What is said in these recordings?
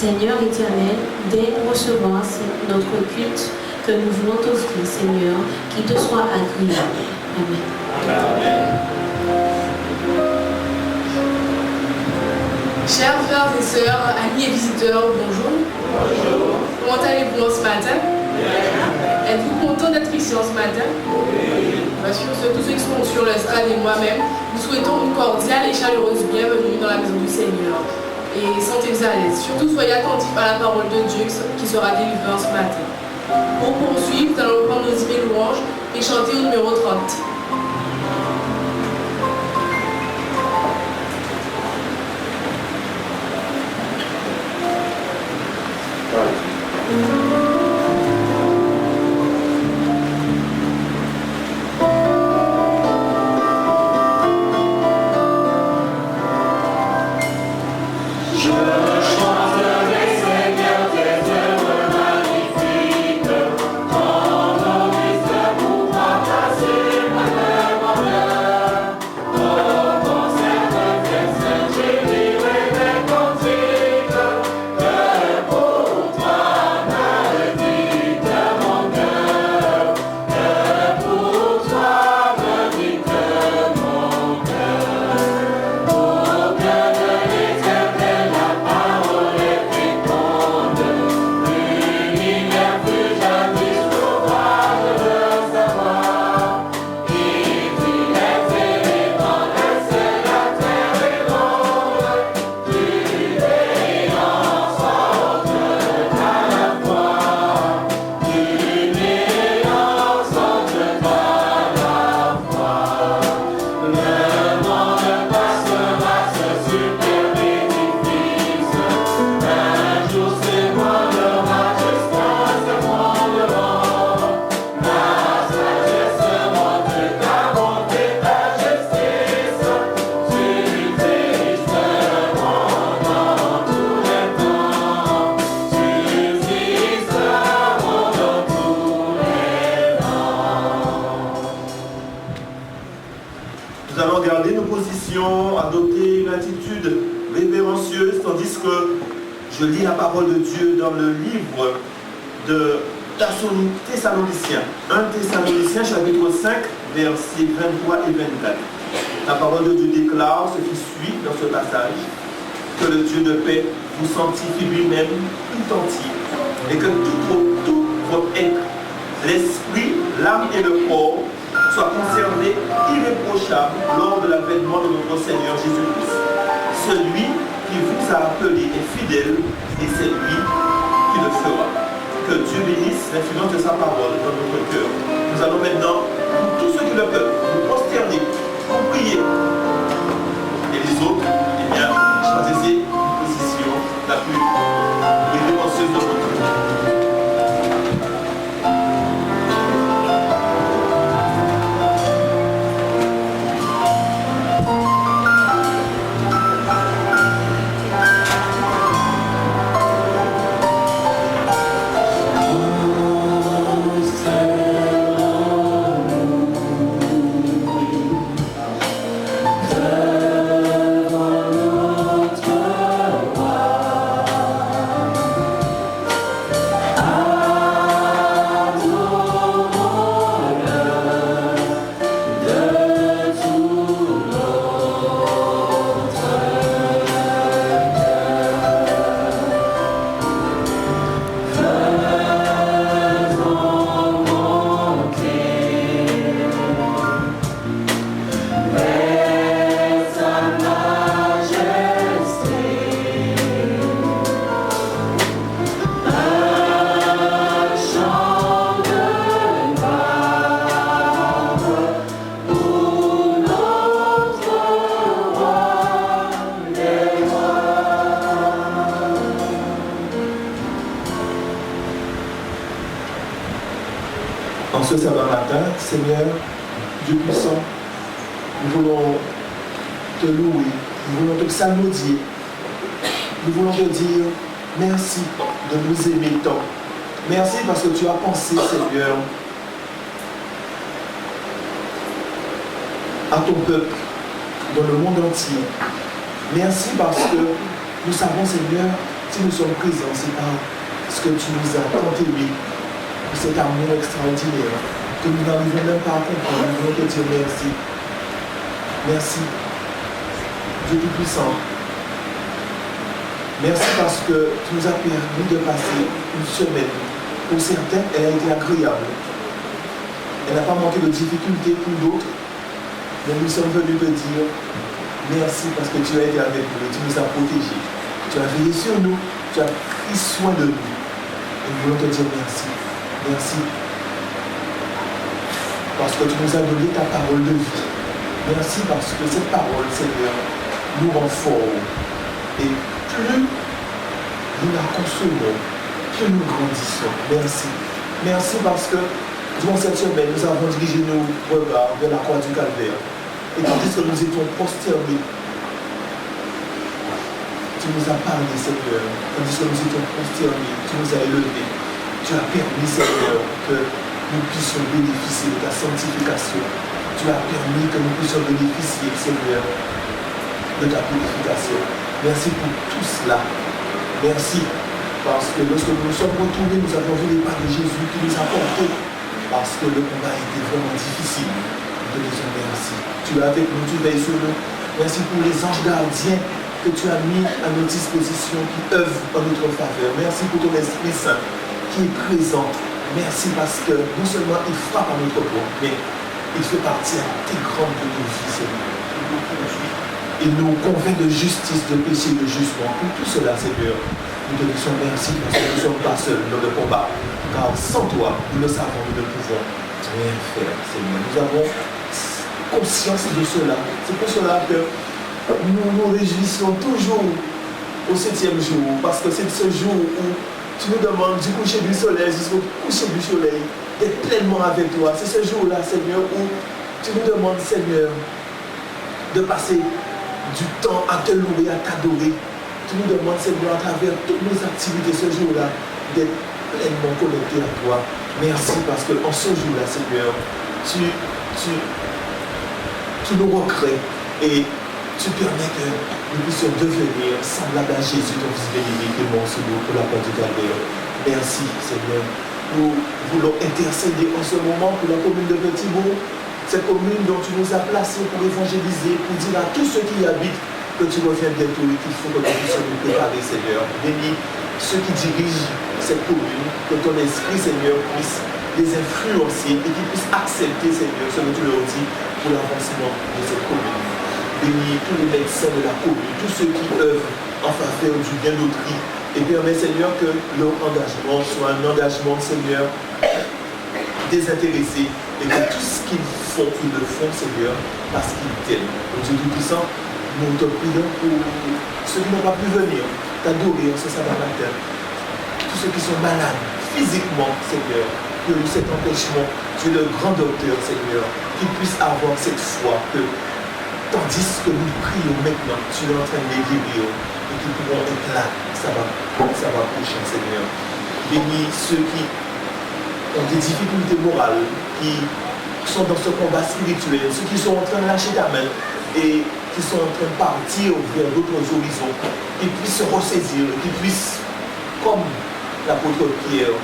Seigneur éternel, daigne recevoir notre culte que nous voulons t'offrir, Seigneur, qui te soit agréable. Amen. Amen. Chers frères et sœurs, amis et visiteurs, bonjour. Bonjour. Comment allez-vous ce matin? Bien. Êtes-vous content d'être ici ce matin? Oui. Bien sûr, tous ceux qui sont sur le stade et moi-même, nous souhaitons une cordiale et chaleureuse bienvenue dans la maison du Seigneur. Et sentez-vous à l'aise. Surtout, soyez attentifs à la parole de Dieu qui sera délivrée ce matin. Pour poursuivre, nous allons reprendre nos hymnes louanges et chanter au numéro 30. Je lis la parole de Dieu dans le livre de Thessaloniciens. 1 Thessaloniciens chapitre 5, versets 23 et 24. La parole de Dieu déclare ce qui suit dans ce passage. Que le Dieu de paix vous sanctifie lui-même tout entier. Et que tout votre être, l'esprit, l'âme et le corps soient concernés irréprochables lors de l'avènement de notre Seigneur Jésus-Christ. Celui qui vous a appelé est fidèle et c'est lui qui le fera. Que Dieu bénisse l'influence de sa parole dans notre cœur. Nous allons maintenant, pour tous ceux qui le peuvent, nous prosterner pour prier. Et les autres, eh bien, choisissez une position la plus révérencieuse de votre vie. En ce sabbat matin, Seigneur, Dieu puissant, nous voulons te louer, nous voulons te psalmodier, nous voulons te dire merci de nous aimer tant. Merci parce que tu as pensé, Seigneur, à ton peuple dans le monde entier. Merci parce que nous savons, Seigneur, Si nous sommes présents, c'est parce que tu nous as tant aimés, pour cet amour extraordinaire, que nous n'arrivons même pas à comprendre. Nous voulons te dire merci. Merci, Dieu Tout-Puissant. Merci parce que tu nous as permis de passer une semaine. Pour certains, elle a été agréable. Elle n'a pas manqué de difficultés pour d'autres. Mais nous sommes venus te dire merci parce que tu as été avec nous, tu nous as protégés. Tu as veillé sur nous, tu as pris soin de nous. Et nous voulons te dire merci. Merci. Parce que tu nous as donné ta parole de vie. Merci parce que cette parole, Seigneur, nous rend forts. Et plus nous la consommons, plus nous grandissons. Merci. Merci parce que durant cette semaine, nous avons dirigé nos regards vers la croix du Calvaire. Et tandis que nous étions prosternés, tu nous as parlé, Seigneur. Tandis que nous étions prosternés, tu nous as élevés. Tu as permis, Seigneur, que nous puissions bénéficier de ta sanctification. Tu as permis que nous puissions bénéficier, Seigneur, de ta purification. Merci pour tout cela. Merci. Parce que lorsque nous nous sommes retournés, nous avons vu les pas de Jésus qui nous a portés. Parce que le combat était vraiment difficile. Nous te disons merci. Tu es avec nous, tu veilles sur nous. Merci pour les anges gardiens que tu as mis à notre disposition, qui œuvrent en notre faveur. Merci pour ton Esprit Saint qui est présent. Merci parce que non seulement il frappe à notre porte, mais il fait partie intégrante de nos vies, Seigneur. Il nous convainc de justice, de péché, de jugement. Pour tout cela, Seigneur, nous te disons merci parce que nous ne sommes pas seuls dans le combat. Car sans toi, nous le savons, nous ne pouvons rien faire, Seigneur. Nous avons conscience de cela. C'est pour cela que nous nous réjouissons toujours au 7e jour. Parce que c'est ce jour où tu nous demandes du coucher du soleil jusqu'au coucher du soleil d'être pleinement avec toi. C'est ce jour-là, Seigneur, où tu nous demandes, Seigneur, de passer du temps à te louer, à t'adorer. Tu nous demandes, Seigneur, à travers toutes nos activités ce jour-là, d'être pleinement connectés à toi. Merci parce qu'en ce jour-là, Seigneur, tu nous recrées et tu permets que nous puissions devenir semblables à Jésus, ton Fils béni, qui est mort sur nous pour la porte du Calvaire. Merci, Seigneur. Nous voulons intercéder en ce moment pour la commune de Petit-Bourg, cette commune dont tu nous as placés pour évangéliser, pour dire à tous ceux qui y habitent que tu reviens bientôt et qu'il faut que nous puissions nous préparer, Seigneur. Bénis ceux qui dirigent cette commune, que ton esprit, Seigneur, puisse les influencer et qu'ils puissent accepter, Seigneur, ce que tu leur dis pour l'avancement de cette commune. Bénis tous les médecins de la commune, tous ceux qui œuvrent en faveur du bien d'autrui. Et permets, Seigneur, que leur engagement soit un engagement, Seigneur, désintéressé. Et que tout ce qu'ils font, ils le font, Seigneur, parce qu'ils t'aiment. Au Dieu Tout-Puissant, nous te prions pour ceux qui n'ont pas pu venir t'adorer en ce sabbat matin. Tous ceux qui sont malades, physiquement, Seigneur, que cet empêchement, tu es le grand docteur, Seigneur, qu'ils puissent avoir cette foi que, tandis que nous prions maintenant, tu es en train de les guérir et qu'ils pourront être là, ça va prochain, Seigneur. Bénis ceux qui ont des difficultés morales, qui sont dans ce combat spirituel, ceux qui sont en train de lâcher ta main et qui sont en train de partir vers d'autres horizons, qu'ils puissent se ressaisir, qu'ils puissent, comme l'apôtre Pierre,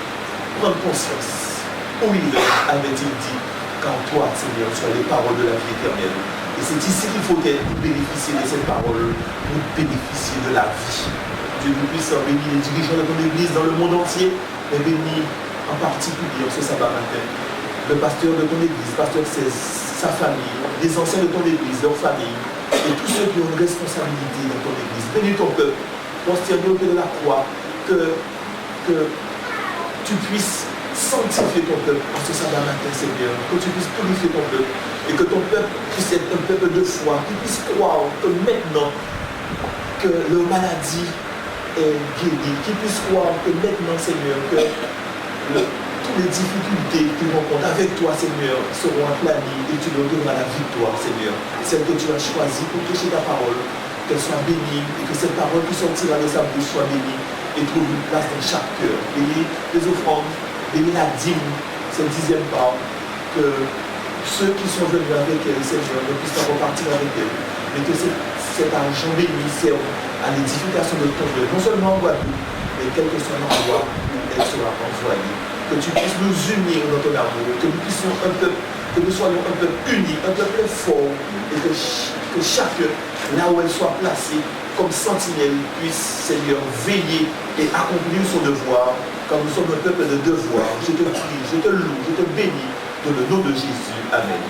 prendre conscience où il avait-il dit, car toi, Seigneur, tu as les paroles de la vie éternelle. Et c'est ici qu'il faut être pour bénéficier de cette parole, pour bénéficier de la vie. Dieu nous puisse bénir les dirigeants de ton église dans le monde entier, mais bénir en particulier ce sabbat matin le pasteur de ton église, pasteur 16, sa famille, les anciens de ton église, leur famille, et tous ceux qui ont une responsabilité dans ton église. Bénis ton peuple, prosterne au pied de la croix, que tu puisses sanctifier ton peuple en ce sabbat matin, Seigneur, que tu puisses purifier ton peuple, et que ton peuple puisse être un peuple de foi, qui puisse croire que maintenant que leur maladie est guérie, qui puisse croire que maintenant, Seigneur, que toutes les difficultés qu'ils rencontrent avec toi, Seigneur, seront aplanies et tu leur donneras la victoire, Seigneur. Celle que tu as choisie pour prêcher ta parole, qu'elle soit bénie et que cette parole qui sortira de sa bouche soit bénie et trouve une place dans chaque cœur. Bénis les offrandes, bénis la dîme, cette 10e part, que ceux qui sont venus avec elle, Seigneur, ne puissent pas repartir avec elle, mais que cet argent béni serve à l'édification de ton œuvre, non seulement en Guadeloupe, mais quel que soit l'endroit où elle sera envoyée. Que tu puisses nous unir dans ton amour, que nous puissions un peuple, que nous soyons un peuple uni, un peuple fort, et que chacun, là où elle soit placée, comme sentinelle, puisse, Seigneur, veiller et accomplir son devoir, comme nous sommes un peuple de devoir. Je te prie, je te loue, je te bénis, dans le nom de Jésus. Amen.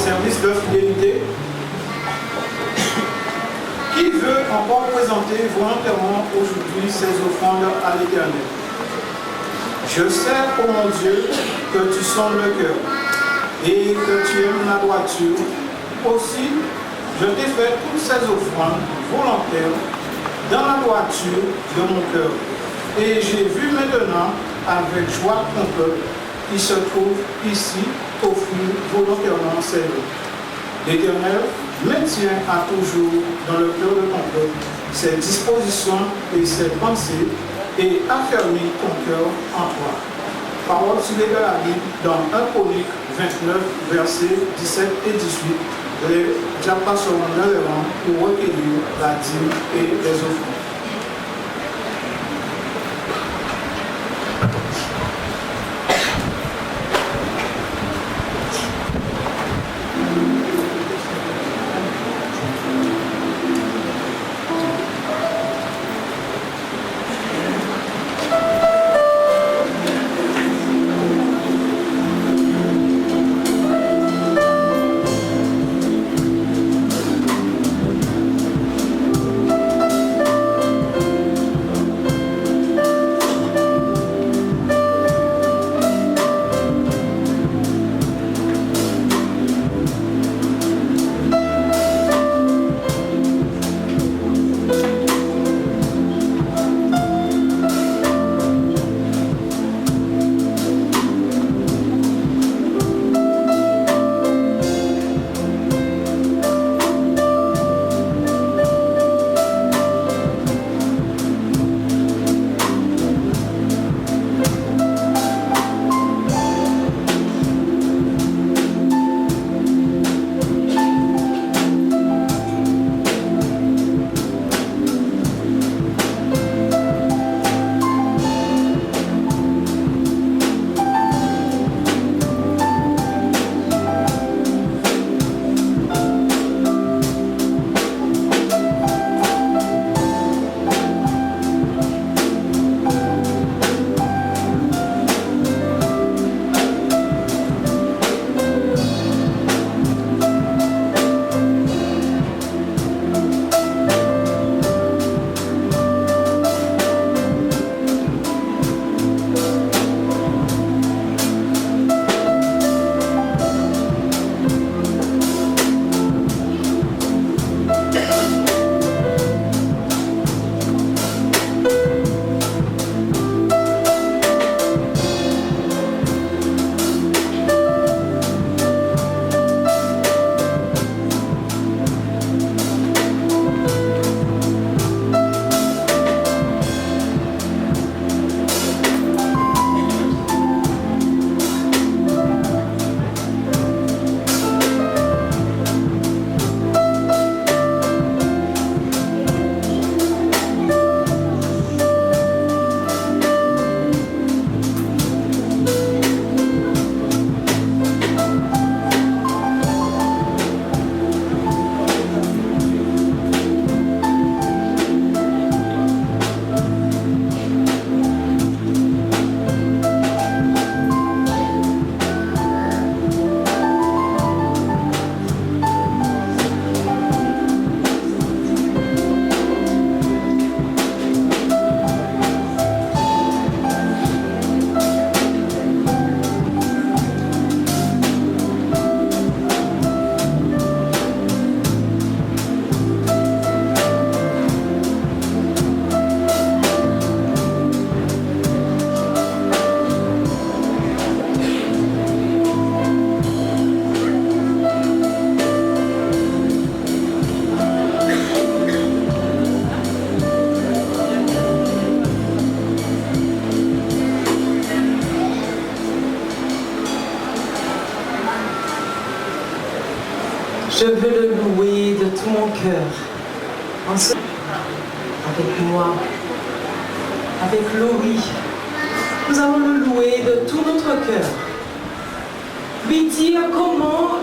Service de fidélité. Qui veut encore présenter volontairement aujourd'hui ses offrandes à l'Éternel? Je sais, ô mon Dieu, que tu sondes le cœur et que tu aimes la droiture. Aussi, je t'ai fait toutes ces offrandes volontaires dans la droiture de mon cœur. Et j'ai vu maintenant avec joie ton peuple qui se trouve ici offrir volontairement ses dons. L'Éternel maintient à toujours dans le cœur de ton peuple ses dispositions et ses pensées et affermit ton cœur en toi. Parole tirée de la Bible dans 1 Chronique 29, versets 17 et 18. Les diapas seront dans les rangs pour recueillir la dîme et les offrandes. veux le louer de tout mon cœur. Avec moi, avec Laurie, nous allons le louer de tout notre cœur. Lui dire comment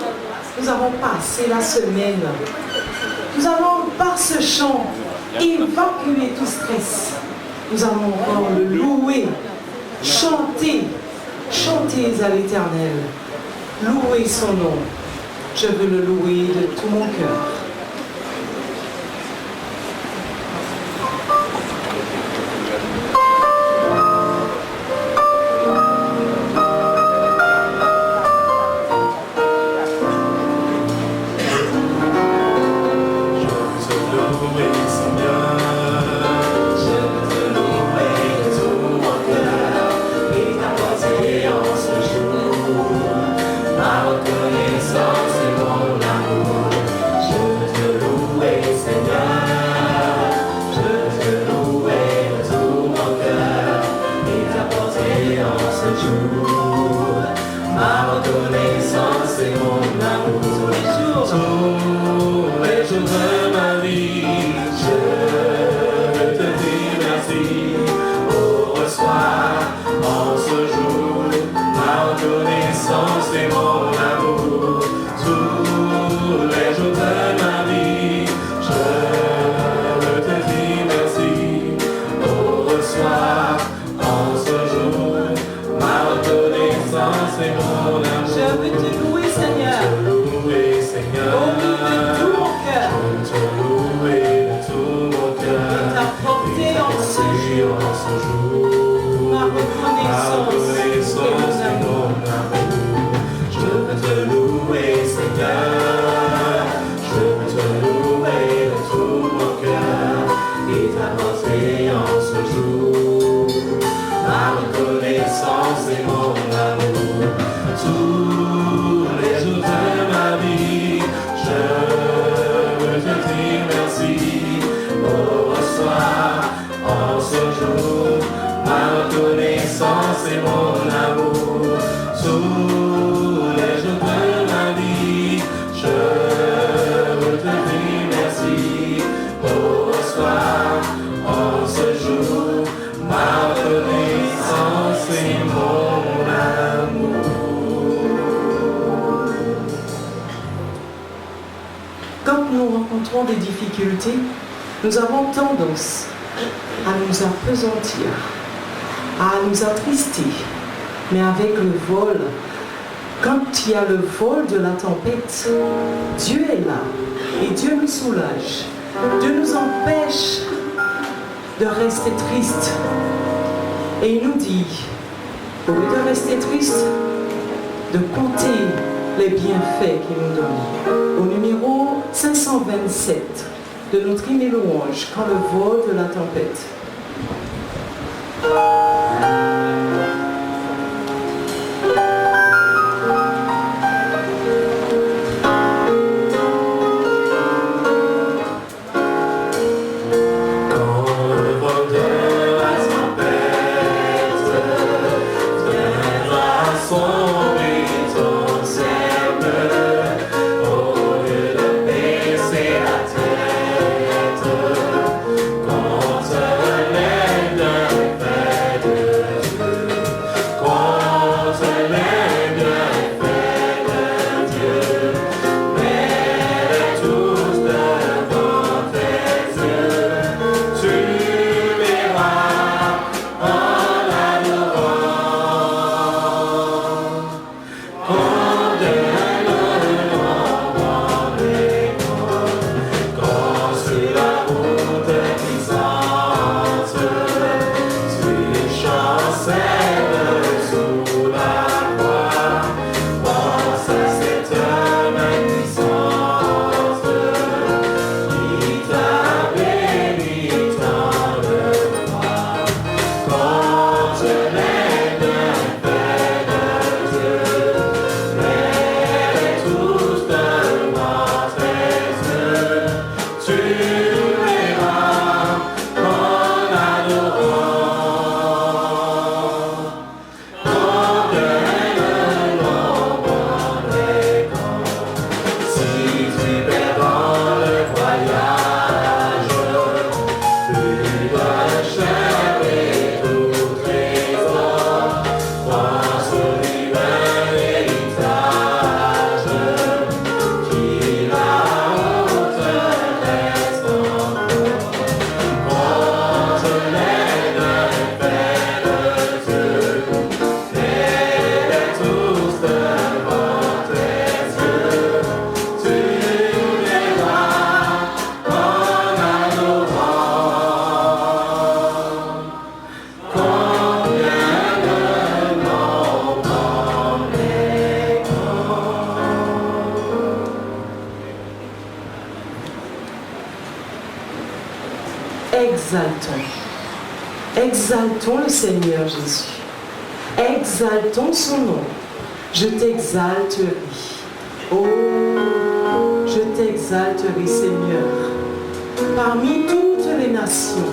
nous avons passé la semaine. Nous allons, par ce chant, évacuer tout stress. Nous allons encore le louer, chanter à l'Éternel, louer son nom. Je veux le louer de tout mon cœur. Des difficultés, nous avons tendance à nous appesantir, à nous attrister. Mais avec le vol, quand il y a le vol de la tempête, Dieu est là et Dieu nous soulage. Dieu nous empêche de rester triste. Et il nous dit, au lieu de rester triste, de compter les bienfaits qu'il nous donne. Au numéro 527 de notre hymne et louange, quand le vol de la tempête. Contre l'aide d'un exaltons. Exaltons le Seigneur Jésus. Exaltons son nom. Je t'exalterai. Oh, je t'exalterai, Seigneur, parmi toutes les nations.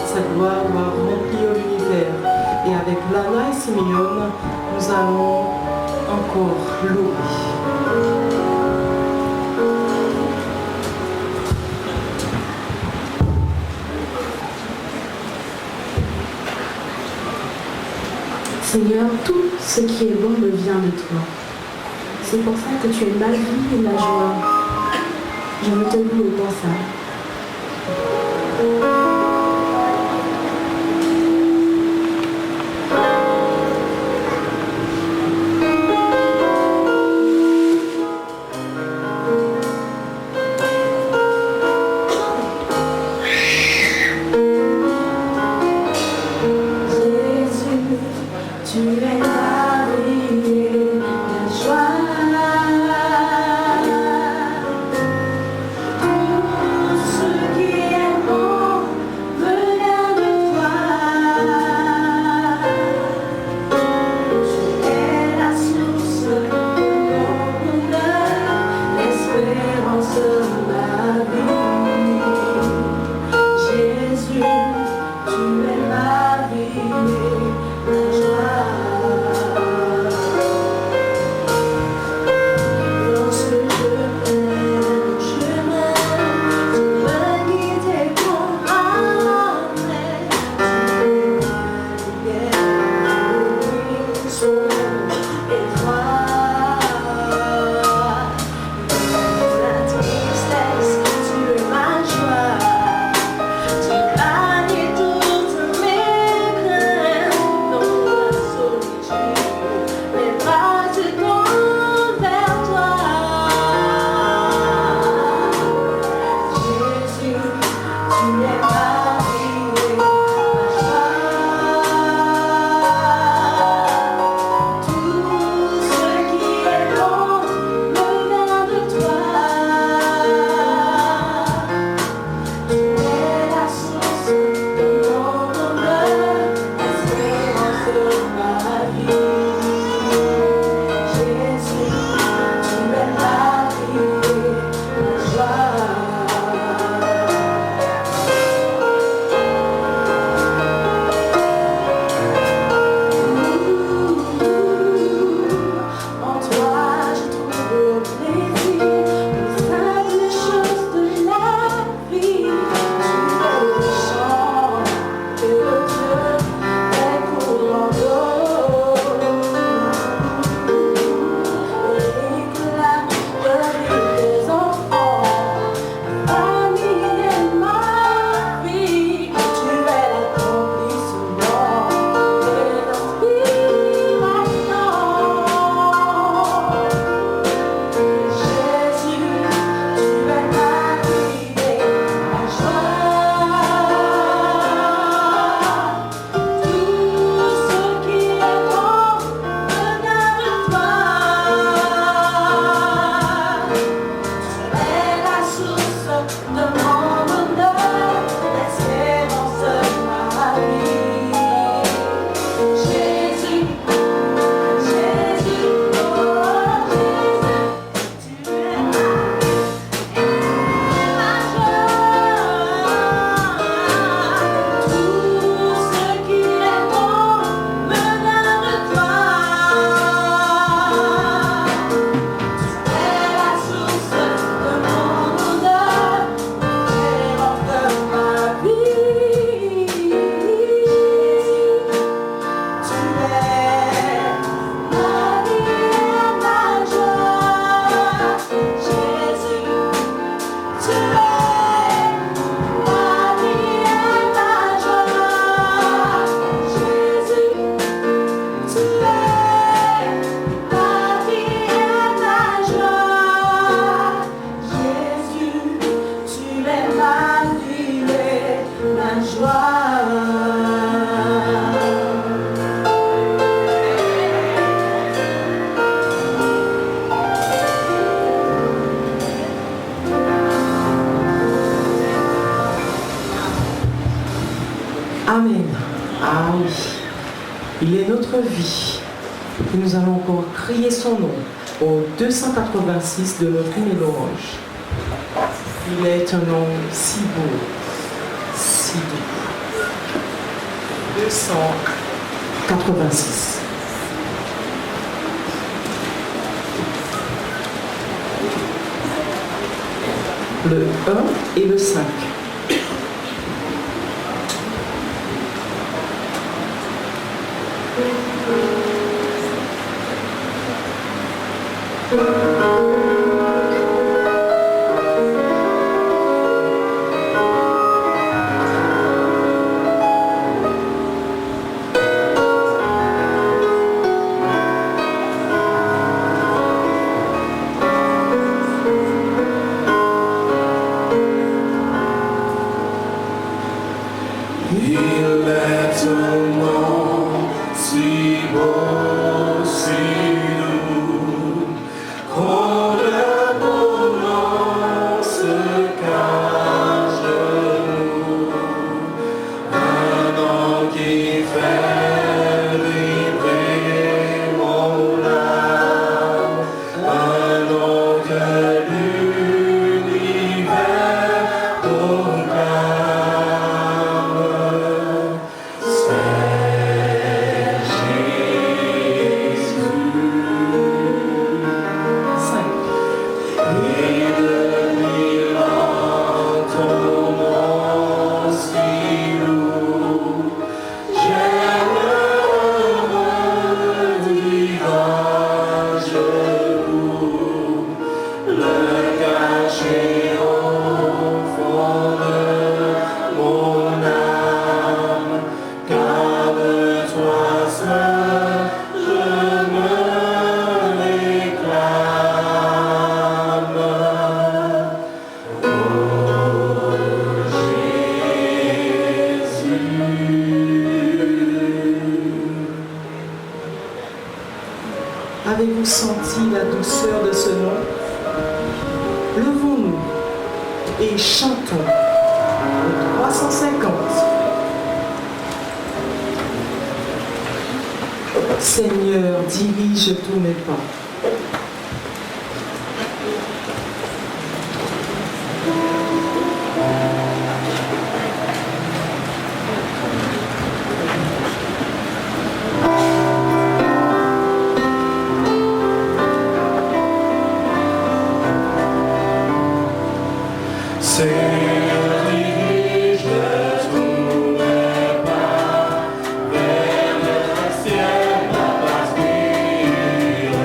Sa gloire doit remplir l'univers. Et avec Lana et Simeon, nous allons encore louer. Seigneur, tout ce qui est bon me vient de toi. C'est pour ça que tu es ma vie et ma joie. Je veux te louer pour ça. Jésus, tu es ma vie, ma joie. Ah oui, il est notre vie. Et nous allons encore crier son nom au 286 de notre hymne et louange. Il est un nom si beau, si doux. 286. Le 1 et le 5. Avez-vous senti la douceur de ce nom? Levons-nous et chantons le 350. Seigneur, dirige tous mes pas. Vers le ciel, ma place brille.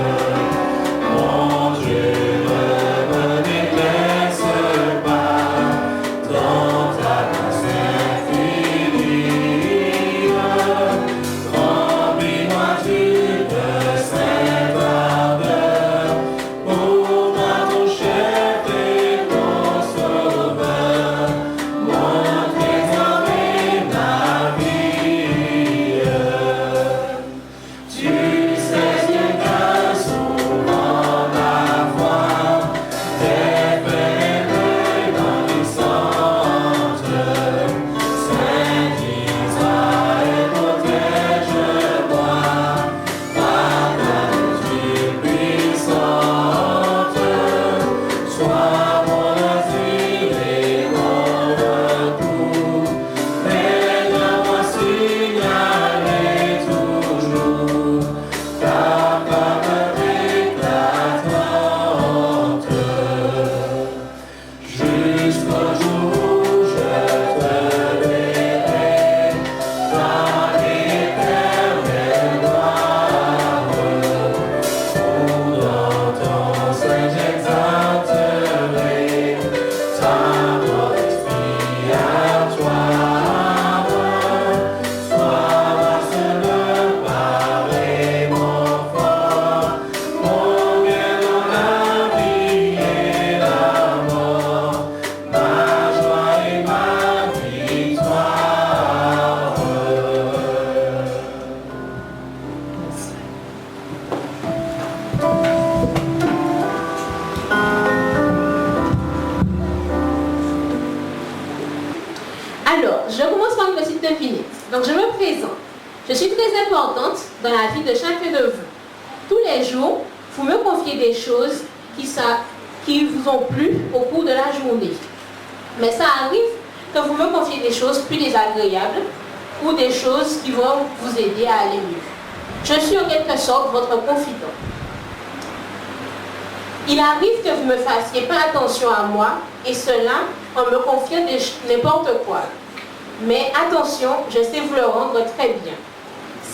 Je suis très importante dans la vie de chacun de vous. Tous les jours, vous me confiez des choses qui vous ont plu au cours de la journée. Mais ça arrive que vous me confiez des choses plus désagréables ou des choses qui vont vous aider à aller mieux. Je suis en quelque sorte votre confident. Il arrive que vous ne me fassiez pas attention à moi, et cela en me confiant n'importe quoi. Mais attention, je sais vous le rendre très bien.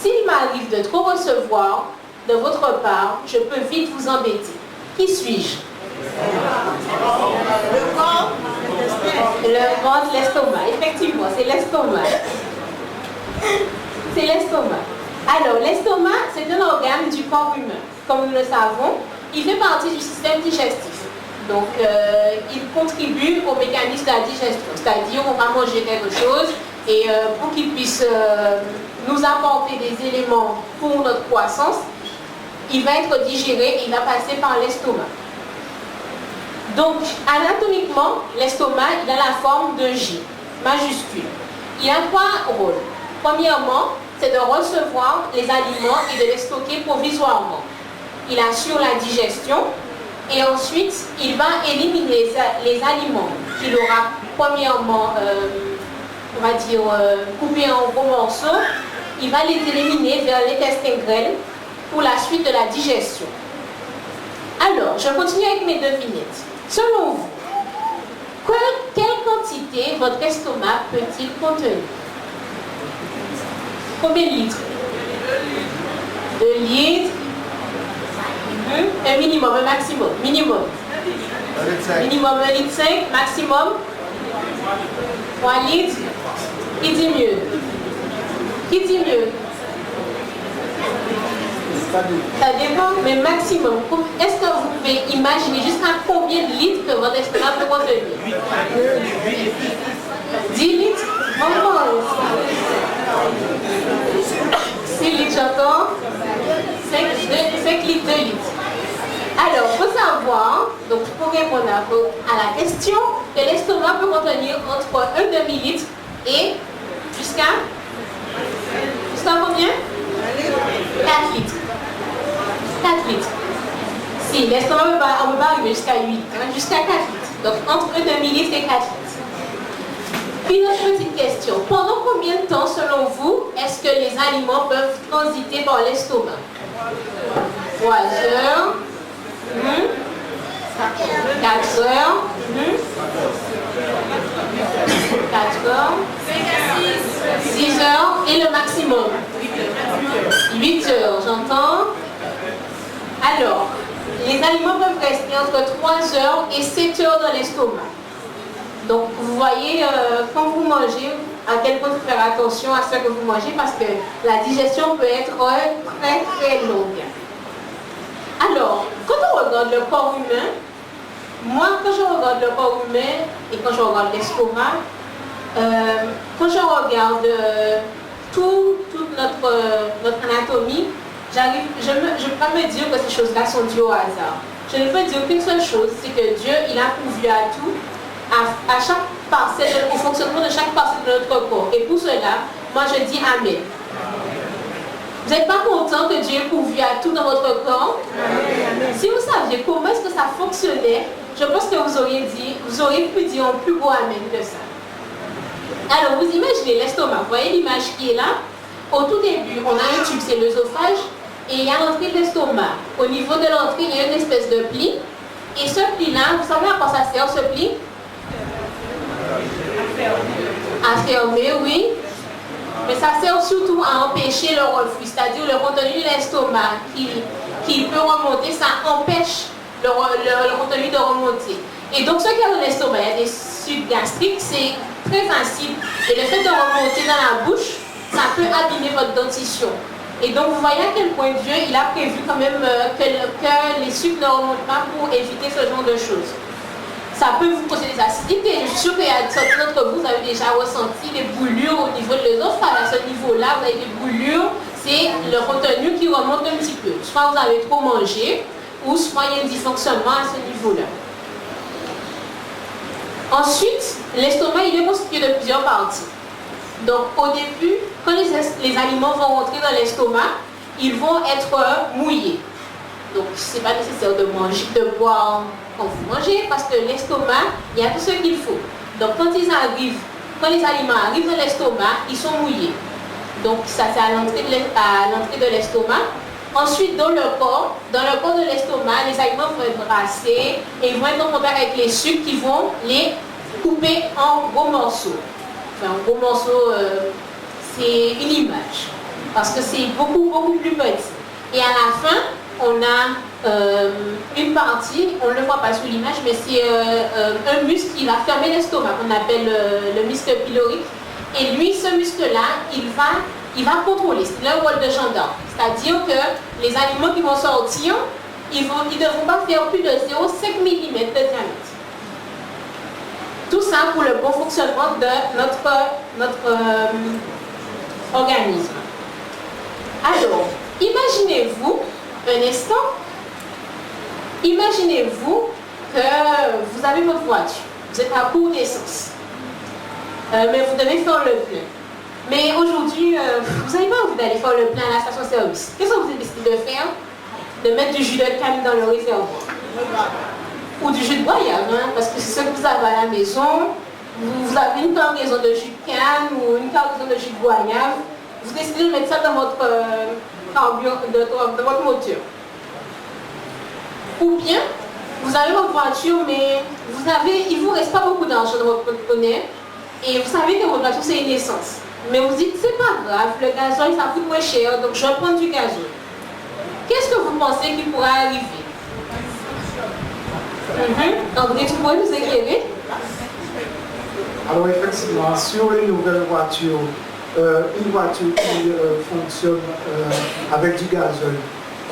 S'il m'arrive de trop recevoir de votre part, je peux vite vous embêter. Qui suis-je? Le ventre, l'estomac. Effectivement, c'est l'estomac. C'est l'estomac. Alors, l'estomac, c'est un organe du corps humain. Comme nous le savons, il fait partie du système digestif. Donc, il contribue au mécanisme de la digestion. C'est-à-dire, on va manger quelque chose et pour qu'il puisse nous apporter des éléments pour notre croissance, il va être digéré et il va passer par l'estomac. Donc, anatomiquement, l'estomac, il a la forme de J, majuscule. Il a trois rôles. Premièrement, c'est de recevoir les aliments et de les stocker provisoirement. Il assure la digestion et ensuite, il va éliminer les aliments qu'il aura premièrement, on va dire, coupés en gros morceaux. Il va les éliminer vers l'intestin grêle pour la suite de la digestion. Alors, je continue avec mes devinettes. Selon vous, quelle quantité votre estomac peut-il contenir? Combien de litres? 2 litres. Un minimum, un maximum. Minimum. Minimum 1,5 litre, maximum 3 litres. Qui dit mieux? Qui dit mieux? Ça dépend, mais maximum. Est-ce que vous pouvez imaginer jusqu'à combien de litres que votre estomac peut contenir? 10 litres? Maman, 6 litres, j'entends. 5 litres, 2 litres. Alors, il faut savoir, donc pour répondre à la question, que l'estomac peut contenir entre 1 demi-litre et jusqu'à combien? 4 litres. 4 litres. Si, l'estomac, on ne peut pas arriver jusqu'à 8 litres, hein, jusqu'à 4 litres. Donc, entre 1 demi-litre et 4 litres. Puis, notre petite question. Pendant combien de temps, selon vous, est-ce que les aliments peuvent transiter par l'estomac? 3 heures. 4 heures. 4 heures. 6 heures. Et le maximum? 8 heures, j'entends. Alors, les aliments peuvent rester entre 3 heures et 7 heures dans l'estomac. Donc, vous voyez, quand vous mangez, à quel point il faut faire attention à ce que vous mangez parce que la digestion peut être très, très longue. Alors, quand on regarde le corps humain, moi, quand je regarde le corps humain et quand je regarde l'estomac, quand je regarde toute notre anatomie, je peux pas me dire que ces choses-là sont dues au hasard. Je ne peux dire qu'une seule chose, c'est que Dieu, il a pourvu à tout, à chaque parcelle, au fonctionnement de chaque parcelle de notre corps. Et pour cela, moi je dis Amen. Vous n'êtes pas content que Dieu ait pourvu à tout dans votre corps? Amen. Si vous saviez comment est-ce que ça fonctionnait, je pense que vous auriez pu dire un plus beau Amen que ça. Alors, vous imaginez l'estomac, vous voyez l'image qui est là? Au tout début, on a un tube, c'est l'œsophage, et il y a l'entrée de l'estomac. Au niveau de l'entrée, il y a une espèce de pli. Et ce pli-là, vous savez à quoi ça sert, ce pli? À fermer, oui. Mais ça sert surtout à empêcher le reflux, c'est-à-dire le contenu de l'estomac qui peut remonter, ça empêche le contenu de remonter. Et donc, ce qu'il y a dans l'estomac, il y a des sucs gastriques, c'est très acide. Et le fait de remonter dans la bouche, ça peut abîmer votre dentition. Et donc, vous voyez à quel point Dieu, il a prévu quand même que les sucres ne remontent pas pour éviter ce genre de choses. Ça peut vous causer des acidités. Je suis sûre qu'il y a certains d'entre vous, vous avez déjà ressenti des brûlures au niveau de l'œsophage. À ce niveau-là, vous avez des brûlures. C'est le contenu qui remonte un petit peu. Soit vous avez trop mangé, ou soit il y a un dysfonctionnement à ce niveau-là. Ensuite, l'estomac, il est constitué de plusieurs parties. Donc au début, quand les aliments vont rentrer dans l'estomac, ils vont être mouillés. Donc ce n'est pas nécessaire de manger, de boire quand vous mangez, parce que l'estomac, il y a tout ce qu'il faut. Donc quand les aliments arrivent dans l'estomac, ils sont mouillés. Donc ça c'est à l'entrée de l'estomac. Ensuite, dans le corps de l'estomac, les aliments vont être brassés et ils vont être en contact avec les sucres qui vont les couper en gros morceaux. Enfin, un gros morceau, c'est une image, parce que c'est beaucoup, beaucoup plus petit. Et à la fin, on a une partie, on ne le voit pas sur l'image, mais c'est un muscle qui va fermer l'estomac, qu'on appelle le muscle pylorique. Et lui, ce muscle-là, il va contrôler, c'est le rôle de gendarme. C'est-à-dire que les aliments qui vont sortir, ils ne devront pas faire plus de 0,5 mm de diamètre. Tout ça pour le bon fonctionnement de notre organisme. Alors, imaginez-vous un instant, imaginez-vous que vous avez votre voiture, vous êtes à court d'essence, mais vous devez faire le plein. Mais aujourd'hui, vous n'avez pas envie d'aller faire le plein à la station-service. Qu'est-ce que vous avez décidé de faire? De mettre du jus de canne dans le réservoir. Ou du jus de goyave, hein, parce que c'est ce que vous avez à la maison. Vous avez une cargaison de jus de canne ou une cargaison de jus de goyave. Vous décidez de mettre ça dans votre votre moteur. Ou bien, vous avez votre voiture, mais il ne vous reste pas beaucoup d'argent dans votre porte-monnaie. Et vous savez que votre voiture, c'est une essence. Mais vous dites, c'est pas grave, le gasoil, ça coûte moins cher, donc je vais prendre du gasoil. Qu'est-ce que vous pensez qui pourrait arriver? André, tu pourrais nous éclairer? Alors effectivement, sur les nouvelles voitures, une voiture qui fonctionne avec du gazole,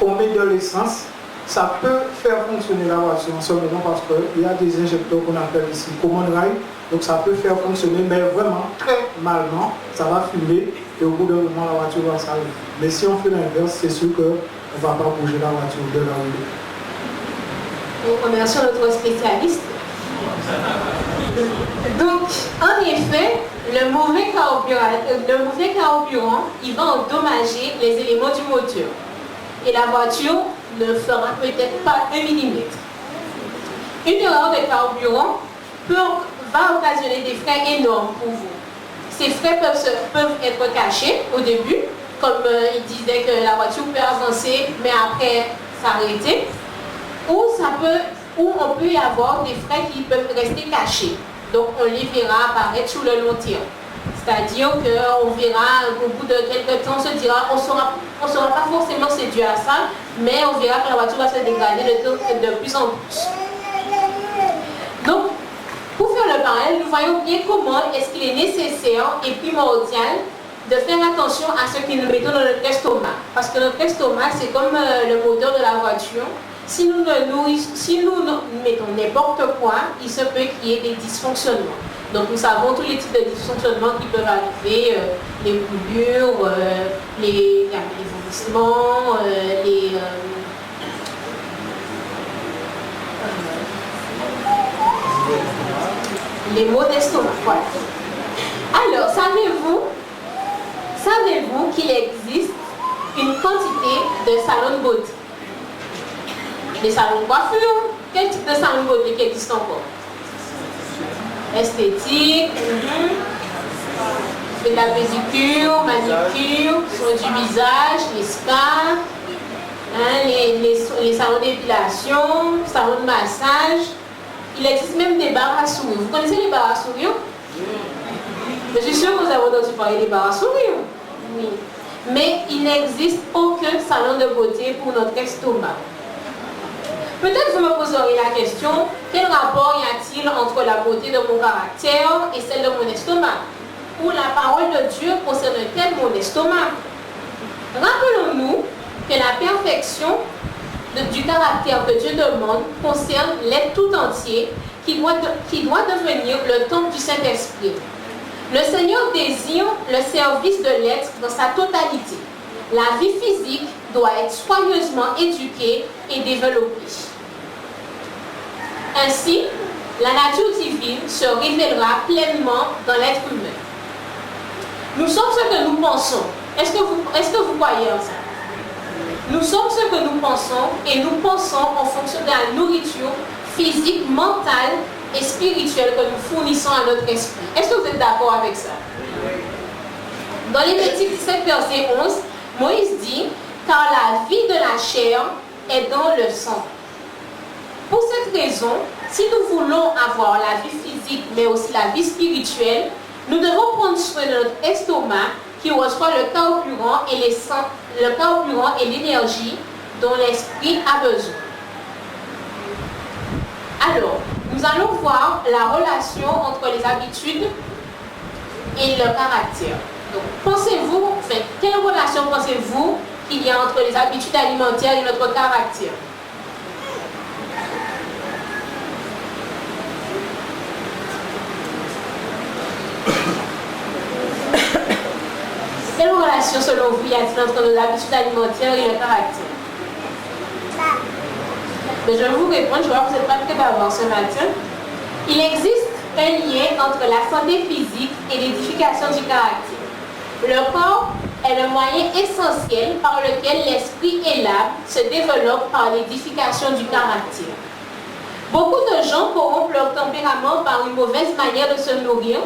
qu'on met de l'essence, ça peut faire fonctionner la voiture en ce moment parce qu'il y a des injecteurs qu'on appelle ici common rail, donc ça peut faire fonctionner, mais vraiment très malement, ça va fumer et au bout d'un moment la voiture va s'arrêter. Mais si on fait l'inverse, c'est sûr qu'on ne va pas bouger la voiture de là où il est. On remercie notre spécialiste. Donc, en effet, le mauvais carburant, il va endommager les éléments du moteur. Et la voiture ne fera peut-être pas 1 mm. Une erreur de carburant va occasionner des frais énormes pour vous. Ces frais peuvent être cachés au début, comme il disait que la voiture peut avancer, mais après s'arrêter. Ou on peut y avoir des frais qui peuvent rester cachés. Donc on les verra apparaître sur le long terme. C'est-à-dire qu'on verra au bout de quelques temps, on se dira, on ne saura pas forcément que c'est dû à ça, mais on verra que la voiture va se dégrader de plus en plus. Donc, pour faire le parallèle, nous voyons bien comment est-ce qu'il est nécessaire et primordial de faire attention à ce que nous mettons dans notre estomac. Parce que notre estomac, c'est comme le moteur de la voiture. Si nous mettons n'importe quoi, il se peut qu'il y ait des dysfonctionnements. Donc nous savons tous les types de dysfonctionnements qui peuvent arriver, les brûlures, les vomissements, les maux d'estomac. Voilà. Alors, savez-vous qu'il existe une quantité de salons de beauté? Les salons de coiffure, quel type de salon de beauté qui existe encore? Esthétique, de la pédicure, manicure, soins du visage, les spas, les salons d'épilation, salons de massage. Il existe même des bars à sourire. Vous connaissez les bars à sourire? Je suis sûre que vous avez entendu parler des bars à sourire. Oui. Mais il n'existe aucun salon de beauté pour notre estomac. Peut-être vous me poserez la question, quel rapport y a-t-il entre la beauté de mon caractère et celle de mon estomac? Ou la parole de Dieu concerne-t-elle mon estomac? Rappelons-nous que la perfection du caractère que Dieu demande concerne l'être tout entier qui doit devenir le temple du Saint-Esprit. Le Seigneur désire le service de l'être dans sa totalité. La vie physique doit être soigneusement éduquée et développée. Ainsi, la nature divine se révélera pleinement dans l'être humain. Nous sommes ce que nous pensons. Est-ce que vous croyez en ça? Nous sommes ce que nous pensons et nous pensons en fonction de la nourriture physique, mentale et spirituelle que nous fournissons à notre esprit. Est-ce que vous êtes d'accord avec ça? Dans Lévitique 17, verset 11, Moïse dit « Car la vie de la chair est dans le sang ». Pour cette raison, si nous voulons avoir la vie physique mais aussi la vie spirituelle, nous devons prendre soin de notre estomac qui reçoit le carburant et l'énergie dont l'esprit a besoin. Alors, nous allons voir la relation entre les habitudes et le caractère. Donc, quelle relation pensez-vous qu'il y a entre les habitudes alimentaires et notre caractère? Quelle relation, selon vous, y a-t-il entre nos habitudes alimentaires et le caractère? Mais je vais vous répondre, je vois que vous n'êtes pas très bavard ce matin. Il existe un lien entre la santé physique et l'édification du caractère. Le corps est le moyen essentiel par lequel l'esprit et l'âme se développent par l'édification du caractère. Beaucoup de gens corrompent leur tempérament par une mauvaise manière de se nourrir.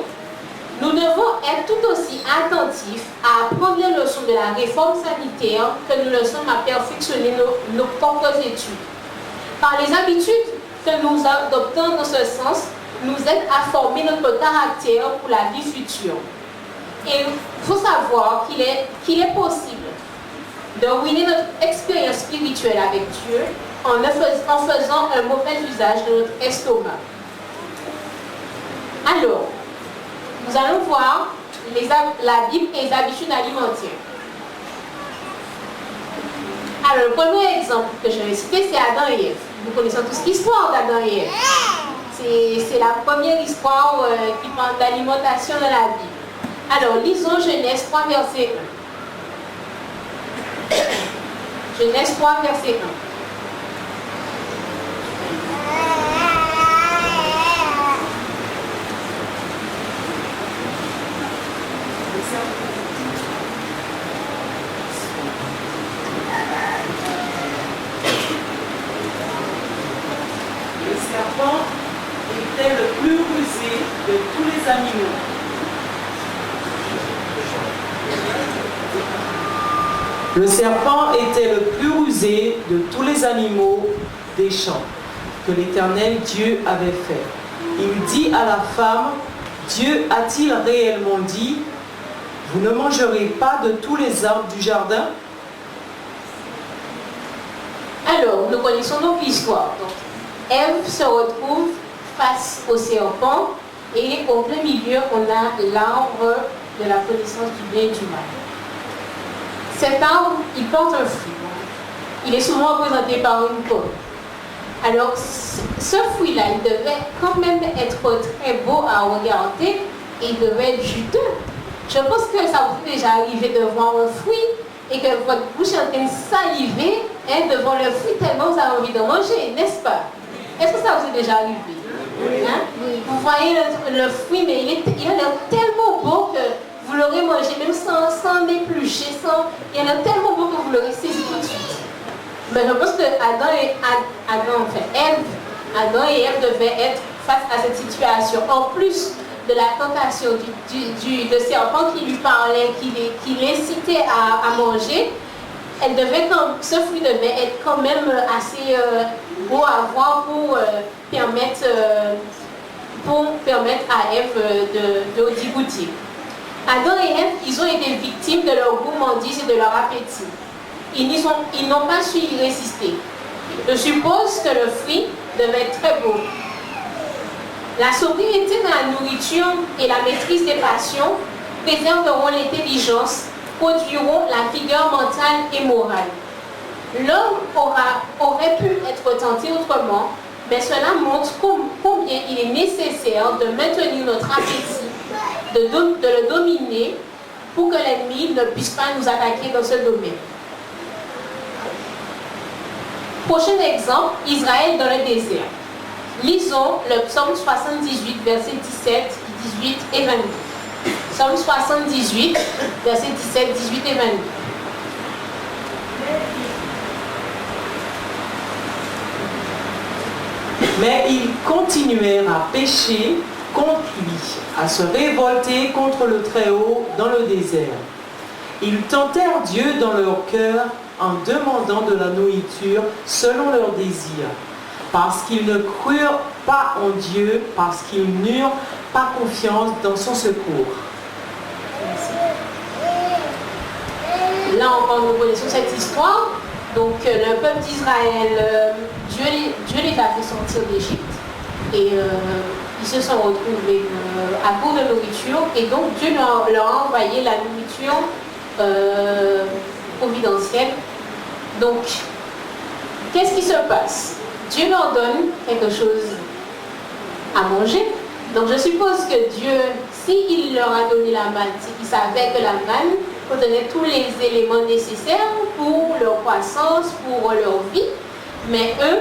Nous devons être tout aussi attentifs à apprendre les leçons de la réforme sanitaire que nous le sommes à perfectionner nos propres études. Par les habitudes que nous adoptons dans ce sens, nous aident à former notre caractère pour la vie future. Et il faut savoir qu'il est possible de ruiner notre expérience spirituelle avec Dieu en faisant un mauvais usage de notre estomac. Alors, nous allons voir la Bible et les habitudes alimentaires. Alors, le premier exemple que je vais citer, c'est Adam et Ève. Nous connaissons tous l'histoire d'Adam et Ève. C'est la première histoire qui parle d'alimentation dans la Bible. Alors, lisons Genèse 3, verset 1. Genèse 3, verset 1. Le serpent était le plus rusé de tous les animaux. Le serpent était le plus rusé de tous les animaux des champs que l'Éternel Dieu avait fait. Il dit à la femme, Dieu a-t-il réellement dit, vous ne mangerez pas de tous les arbres du jardin? Alors, nous connaissons donc l'histoire. Ève se retrouve face au serpent et au plein milieu, on a l'arbre de la connaissance du bien et du mal. Cet arbre, il porte un fruit. Il est souvent représenté par une pomme. Alors, ce fruit-là, il devait quand même être très beau à regarder et il devait être juteux. Je pense que ça vous est déjà arrivé de voir un fruit et que votre bouche est en train de saliver devant le fruit tellement vous avez envie de manger, n'est-ce pas? Est-ce que ça vous est déjà arrivé? Hein? Vous voyez le fruit, mais il a l'air tellement beau que vous l'aurez mangé, même sans éplucher, il a l'air tellement beau que vous l'aurez saisi tout de suite. Mais je pense que Adam et Ève devaient être face à cette situation. En plus de la tentation de serpent qui lui parlait, qui l'incitait à manger, ce fruit devait être quand même assez beau à voir pour permettre à Ève d'y goûter. Adam et Ève, ils ont été victimes de leur gourmandise et de leur appétit. Ils n'ont pas su y résister. Je suppose que le fruit devait être très beau. La sobriété dans la nourriture et la maîtrise des passions préserveront l'intelligence, produiront la vigueur mentale et morale. L'homme aurait pu être tenté autrement, mais cela montre combien il est nécessaire de maintenir notre appétit, de le dominer pour que l'ennemi ne puisse pas nous attaquer dans ce domaine. Prochain exemple, Israël dans le désert. Lisons le psaume 78, versets 17, 18 et 22. Psaume 78, versets 17, 18 et 22. Mais ils continuèrent à pécher contre lui, à se révolter contre le Très-Haut dans le désert. Ils tentèrent Dieu dans leur cœur en demandant de la nourriture selon leurs désirs, parce qu'ils ne crurent pas en Dieu, parce qu'ils n'eurent pas confiance dans son secours. Là encore, nous connaissons cette histoire. Donc, le peuple d'Israël, Dieu les a fait sortir d'Égypte. Et ils se sont retrouvés à court de nourriture. Et donc, Dieu leur a envoyé la nourriture providentielle. Donc, qu'est-ce qui se passe? Dieu leur donne quelque chose à manger. Donc, je suppose que Dieu, s'il leur a donné la manne, c'est qu'il savait que la manne contenait tous les éléments nécessaires pour leur croissance, pour leur vie. Mais eux,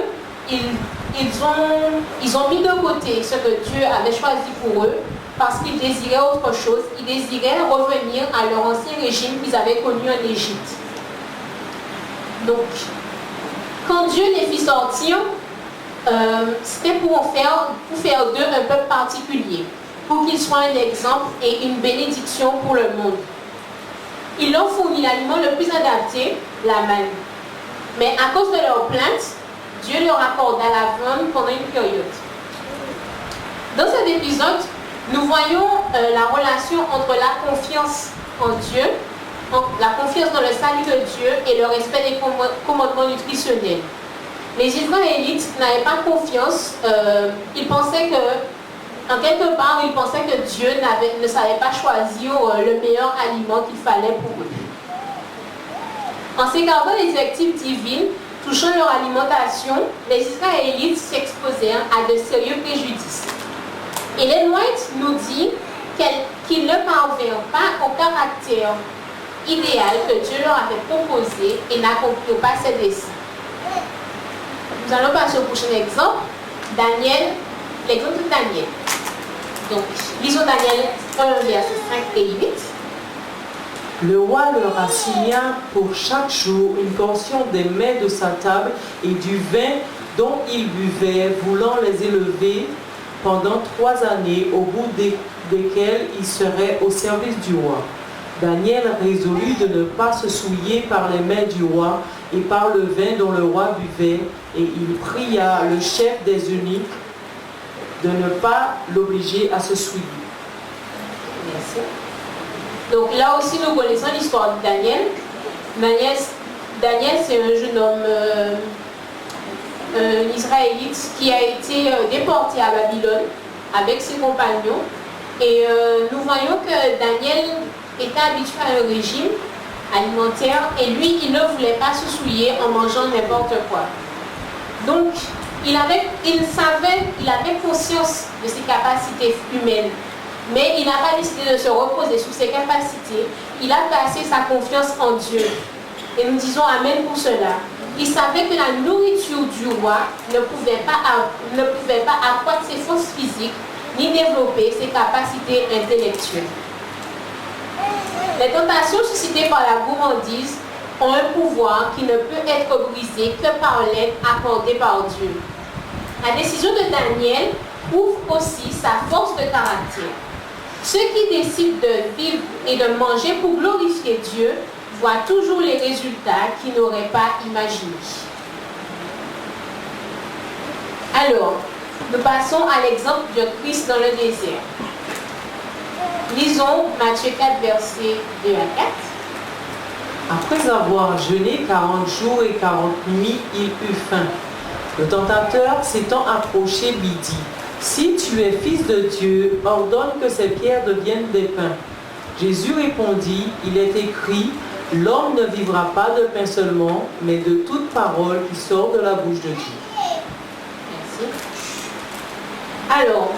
ils ont mis de côté ce que Dieu avait choisi pour eux parce qu'ils désiraient autre chose. Ils désiraient revenir à leur ancien régime qu'ils avaient connu en Égypte. Donc, quand Dieu les fit sortir, c'était pour faire d'eux un peuple particulier, pour qu'ils soient un exemple et une bénédiction pour le monde. Il leur fournit l'aliment le plus adapté, la manne. Mais à cause de leurs plaintes, Dieu leur accorda la viande pendant une période. Dans cet épisode, nous voyons la relation entre la confiance en Dieu, la confiance dans le salut de Dieu et le respect des commandements nutritionnels. Les Israélites n'avaient pas confiance, ils pensaient que, en quelque part, ils pensaient que Dieu ne savait pas choisir le meilleur aliment qu'il fallait pour eux. En s'écartant des directives divines touchant leur alimentation, les Israélites s'exposèrent à de sérieux préjudices. Et Ellen White nous dit qu'ils ne parvinrent pas au caractère idéal que Dieu leur avait proposé et n'accomplirent pas ses desseins. Nous allons passer au prochain exemple, Daniel, l'exemple de Daniel. Donc, lisons Daniel 1, versets 5 et 8. Le roi leur assigna pour chaque jour une portion des mets de sa table et du vin dont ils buvaient, voulant les élever pendant 3 années, au bout desquelles ils seraient au service du roi. Daniel résolut de ne pas se souiller par les mets du roi et par le vin dont le roi buvait, et il pria le chef des eunuques de ne pas l'obliger à se souiller. Merci. Donc là aussi, nous connaissons l'histoire de Daniel. Daniel, c'est un jeune homme un israélite qui a été déporté à Babylone avec ses compagnons. Et nous voyons que Daniel était habitué à un régime alimentaire et lui, il ne voulait pas se souiller en mangeant n'importe quoi. Donc, il avait conscience de ses capacités humaines, mais il n'a pas décidé de se reposer sur ses capacités. Il a placé sa confiance en Dieu. Et nous disons Amen pour cela. Il savait que la nourriture du roi ne pouvait pas accroître ses forces physiques ni développer ses capacités intellectuelles. Les tentations suscitées par la gourmandise ont un pouvoir qui ne peut être brisé que par l'aide accordée par Dieu. La décision de Daniel prouve aussi sa force de caractère. Ceux qui décident de vivre et de manger pour glorifier Dieu voient toujours les résultats qu'ils n'auraient pas imaginés. Alors, nous passons à l'exemple de Christ dans le désert. Lisons Matthieu 4, versets 2 à 4. Après avoir jeûné 40 jours et 40 nuits, il eut faim. Le tentateur s'étant approché lui dit : si tu es fils de Dieu, ordonne que ces pierres deviennent des pains. Jésus répondit : il est écrit, l'homme ne vivra pas de pain seulement, mais de toute parole qui sort de la bouche de Dieu. Merci. Alors,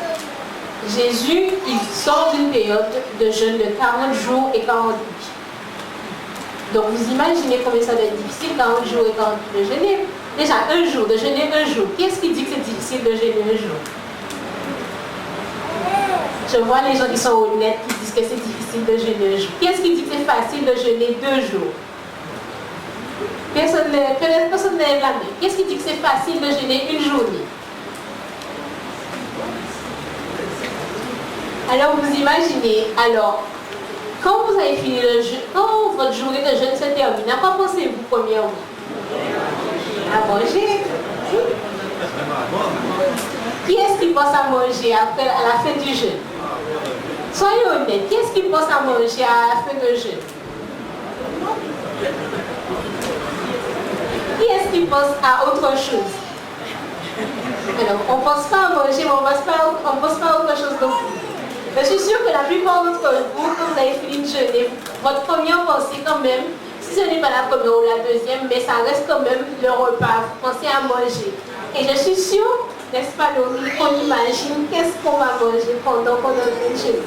Jésus, il sort d'une période de jeûne de 40 jours et 40 nuits. Donc vous imaginez combien ça doit être difficile, 40 jours et 40 nuits de jeûner. Déjà, un jour, de jeûner un jour. Qui est-ce qui dit que c'est difficile de jeûner un jour? Je vois les gens qui sont honnêtes, qui disent que c'est difficile de jeûner un jour. Qui est-ce qui dit que c'est facile de jeûner 2 jours? Personne ne lève la main. Qui est-ce qui dit que c'est facile de jeûner une journée? Alors vous imaginez, quand vous avez fini le jeûne, quand votre journée de jeûne se termine, à quoi pensez-vous premièrement? À manger. Qui est-ce qui pense à manger à la fin du jeûne? Soyez honnêtes, qui est-ce qui pense à manger à la fin du jeûne? Qui est-ce qui pense à autre chose? Alors, on ne pense pas à manger, mais on ne pense pas à autre chose non plus. Mais je suis sûre que la plupart d'entre vous, quand vous avez fini de jeûner, votre première pensée quand même, si ce n'est pas la première ou la deuxième, mais ça reste quand même le repas, vous pensez à manger. Et je suis sûre, n'est-ce pas, Laurie, qu'on imagine qu'est-ce qu'on va manger pendant qu'on est en train de jeûner.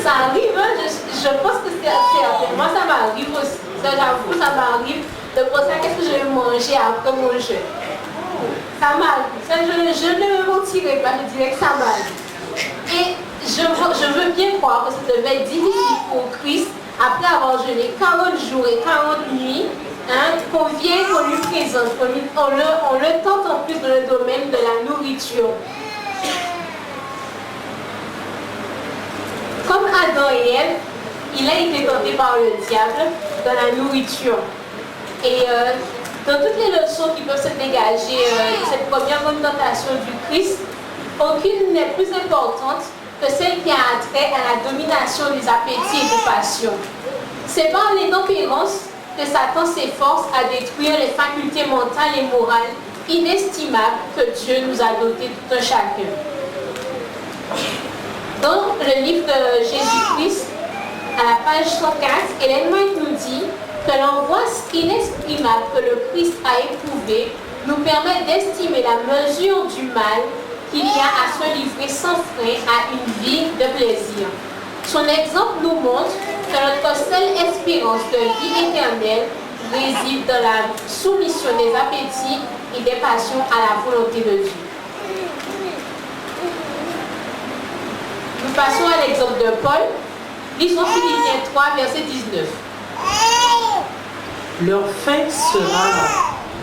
Ça arrive, hein? Je pense que c'est assez. Moi, ça m'arrive aussi. J'avoue, ça m'arrive de penser à qu'est-ce que je vais manger après mon jeûne. Ça m'arrive. Je ne me mentirai pas, je dirais que ça m'arrive. Et je veux bien croire que ça devait être difficile pour Christ, après avoir jeûné 40 jours et 40 nuits, qu'on vienne, qu'on lui présente, on le tente en plus dans le domaine de la nourriture. Comme Adam et Ève, il a été tenté par le diable dans la nourriture. Et dans toutes les leçons qui peuvent se dégager de cette première bonne tentation du Christ, aucune n'est plus importante que celle qui a trait à la domination des appétits et des passions. C'est par l'intempérance que Satan s'efforce à détruire les facultés mentales et morales inestimables que Dieu nous a dotées tout un chacun. Dans le livre de Jésus-Christ, à la page 104, Ellen White nous dit que l'angoisse inexprimable que le Christ a éprouvée nous permet d'estimer la mesure du mal qu'il y a à se livrer sans frein à une vie de plaisir. Son exemple nous montre que notre seule espérance de vie éternelle réside dans la soumission des appétits et des passions à la volonté de Dieu. Nous passons à l'exemple de Paul. Lisons Philippiens 3, verset 19. Leur fin sera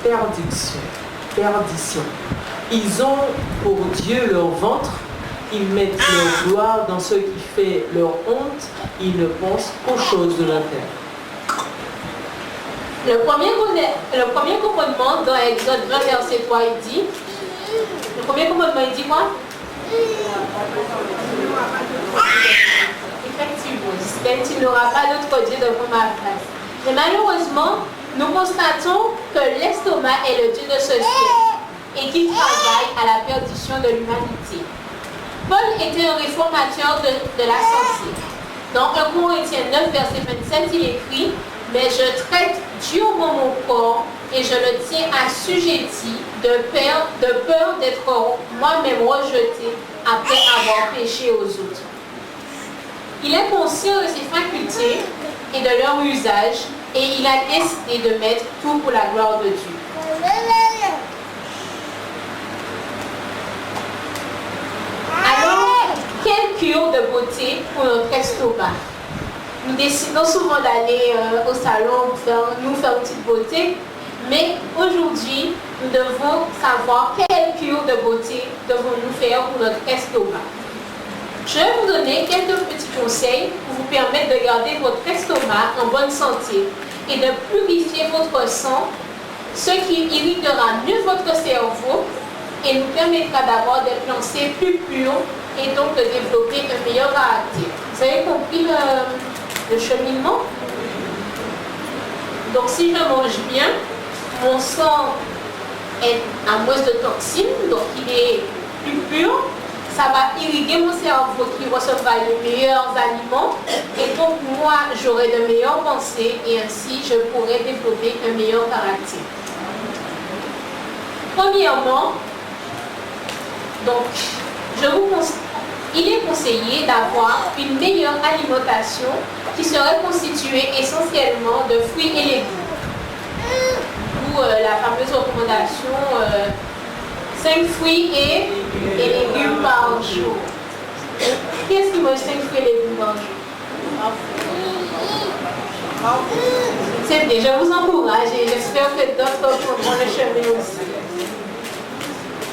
perdition. Ils ont pour Dieu leur ventre, ils mettent leur gloire dans ce qui fait leur honte, ils ne pensent qu'aux choses de la terre. Le premier commandement dans Exode 20, verset 3, il dit, le premier commandement, il dit quoi? Effectivement, tu n'auras pas d'autre Dieu devant ma place. Mais malheureusement, nous constatons que l'estomac est le Dieu de ce siècle et qu'il travaille à la perdition de l'humanité. Paul était un réformateur de la santé. Dans 1 Corinthiens 9, verset 27, il écrit « Mais je traite durement mon corps et je le tiens assujetti de peur d'être moi-même rejeté après avoir péché aux autres. » Il est conscient de ses facultés et de leur usage et il a décidé de mettre tout pour la gloire de Dieu. Alors, quelle cure de beauté pour notre estomac? Nous décidons souvent d'aller au salon nous faire une petite beauté, mais aujourd'hui, nous devons savoir quelle cure de beauté devons-nous faire pour notre estomac. Je vais vous donner quelques petits conseils pour vous permettre de garder votre estomac en bonne santé et de purifier votre sang, ce qui irritera mieux votre cerveau et nous permettra d'avoir des pensées plus pures et donc de développer un meilleur caractère. Vous avez compris le cheminement? Donc si je mange bien, mon sang est à moins de toxines, donc il est plus pur. Ça va irriguer mon cerveau qui recevra les meilleurs aliments et donc moi j'aurai de meilleures pensées et ainsi je pourrai développer un meilleur caractère. Premièrement, donc, il est conseillé d'avoir une meilleure alimentation qui serait constituée essentiellement de fruits et légumes. Ou la fameuse recommandation 5 fruits et et légumes par jour. Qui est-ce qui mange 5 fruits et légumes par jour? C'est bien, je vous encourage et j'espère que d'autres prendront le chemin aussi.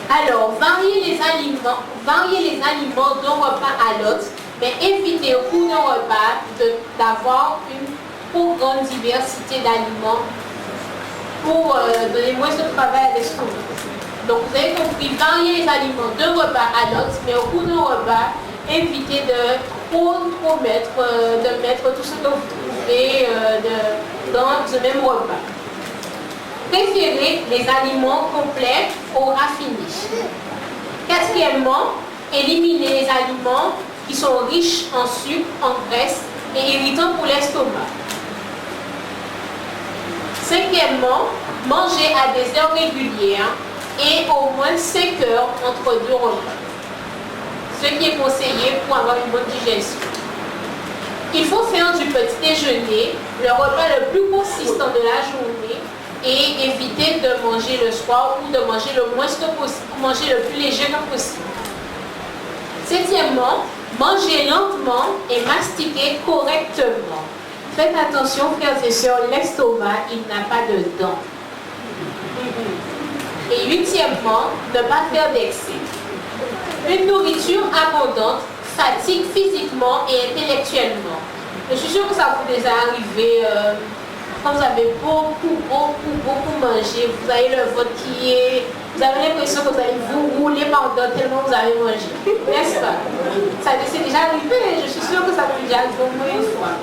Alors, variez les aliments d'un repas à l'autre, mais évitez au cours d'un repas d'avoir une trop grande diversité d'aliments pour donner moins de travail à l'estomac. Donc, vous avez compris, variez les aliments d'un repas à l'autre, mais au cours d'un repas, évitez de mettre tout ce que vous trouvez dans ce même repas. Préférez les aliments complets aux raffinés. Quatrièmement, éliminez les aliments qui sont riches en sucre, en graisse et irritants pour l'estomac. Cinquièmement, mangez à des heures régulières et au moins 5 heures entre 2 repas. Ce qui est conseillé pour avoir une bonne digestion. Il faut faire du petit déjeuner le repas le plus consistant de la journée et éviter de manger le soir ou de manger le moins que possible, manger le plus léger que possible. Septièmement, mangez lentement et mastiquez correctement. Faites attention, frères et sœurs, l'estomac, il n'a pas de dents. Et huitièmement, ne pas faire d'excès. Une nourriture abondante fatigue physiquement et intellectuellement. Je suis sûre que ça vous est déjà arrivé quand vous avez beaucoup mangé, vous avez le ventre qui est... Vous avez l'impression que vous allez vous rouler pendant tellement vous avez mangé. N'est-ce pas? Ça c'est déjà arrivé, je suis sûre que ça vous est déjà arrivé au moins une fois.